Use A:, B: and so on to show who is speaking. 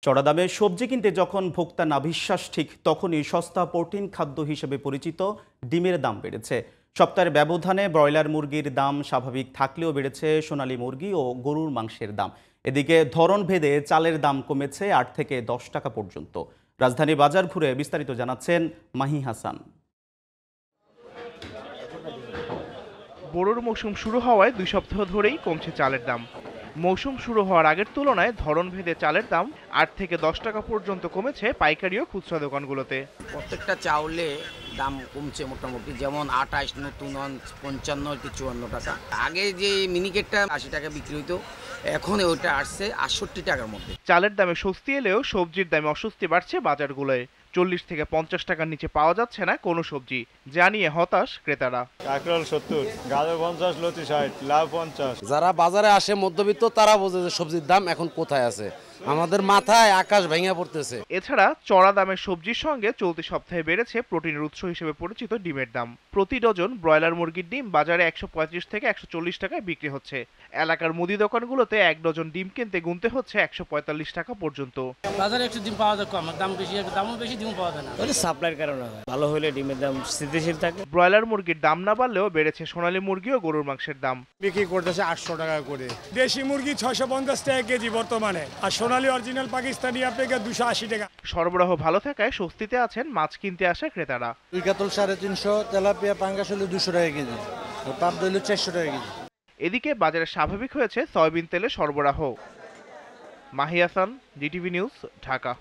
A: চড়া দামে সবজি কিনতে যখন ভোক্তা নাভিশ্বাস ঠিক তখনই সস্তা প্রোটিন খাদ্য হিসেবে পরিচিত ডিমের দাম বেড়েছে। সপ্তাহের ব্যবধানে ব্রয়লার মুরগির দাম স্বাভাবিক থাকলেও বেড়েছে সোনালী মুরগি ও গরুর মাংসের দাম। এদিকে ধরন ভেদে চালের দাম কমেছে ৮ থেকে ১০ টাকা পর্যন্ত। রাজধানী বাজার ঘুরে বিস্তারিত জানাচ্ছেন মাহি হাসান।
B: বোরোর মৌসুম শুরু হওয়ায় ২ সপ্তাহ ধরেই কমছে চালের দাম। মৌসুম শুরু হওয়ার আগের তুলনায় ধরনভেদে চালের দাম ৮ থেকে ১০ টাকা পর্যন্ত কমেছে পাইকারি ও খুচরা দোকানগুলোতে।
C: প্রত্যেকটা চাউলে দাম কমছে মোটামুটি, যেমন ২৮ নতুন ৫৫ কি ৫৪ টাকা। আগে যে মিনিকেটটা ৮০ টাকা বিক্রি হইতো, এখন ওইটা আসছে ৬৮ টাকার মধ্যে।
B: চালের দামে স্বস্তি এলেও সবজির দামে অস্বস্তি বাড়ছে বাজারগুলোয়। ৪০ থেকে ৫০ টাকার নিচে পাওয়া যাচ্ছে না কোনো সবজি, যা নিয়ে হতাশ ক্রেতারা।
D: কাঁকরোল ৭০, গাজর ৫০, লতি ৬০, লাউ ৫০।
E: যারা বাজারে আসে মধ্যবিত্ত তারা বোঝে যে সবজির দাম এখন কোথায় আছে। আমাদের মাথায় আকাশ ভেঙে পড়তেছে।
B: এছাড়া চড়া দামের সবজির সঙ্গে চলতি সপ্তাহে বেড়েছে প্রোটিনের উৎস হিসেবে পরিচিত ডিমের দাম। প্রতি ডজন ব্রয়লার মুরগির ডিম বাজারে ১৩৫ থেকে ১৪০ টাকায় বিক্রি হচ্ছে। এলাকার মুদি দোকানগুলোতে ১ ডজন ডিম কিনতে গুনতে হচ্ছে ১৪৫ টাকা পর্যন্ত।
F: বাজারে একটু ডিম পাওয়া যায় কম, দাম বেশি, দামও বেশি, ডিম পাওয়া যায় না।
G: সাপ্লাইয়ের কারণে হয়, ভালো হলে ডিমের দাম স্থিতিশীল থাকে।
B: ব্রয়লার মুরগির দাম না বাড়লেও বেড়েছে সোনালী মুরগি ও গরুর মাংসের দাম।
D: বিক্রি করতেছে ৮০০ টাকা করে। দেশি মুরগি ৬৫০ টাকা কেজি বর্তমানে, আর সোনালী অরিজিনাল পাকিস্তানি আপনাকে ২৮০ টাকা।
B: সরবরাহ ভালো থাকায় স্বস্তিতে আছেন মাছ কিনতে আসা ক্রেতারা।
E: রুই কাতল ৩৫০, তেলাপিয়া পাঙ্গাস হলে ২০০ টাকা কেজি, পাপ দইল ৪০০ টাকা কেজি।
B: এদিকে বাজারে স্বাভাবিক হয়েছে সয়াবিন তেলের সরবরাহ। Mahi Hasan, GTV news, Dhaka.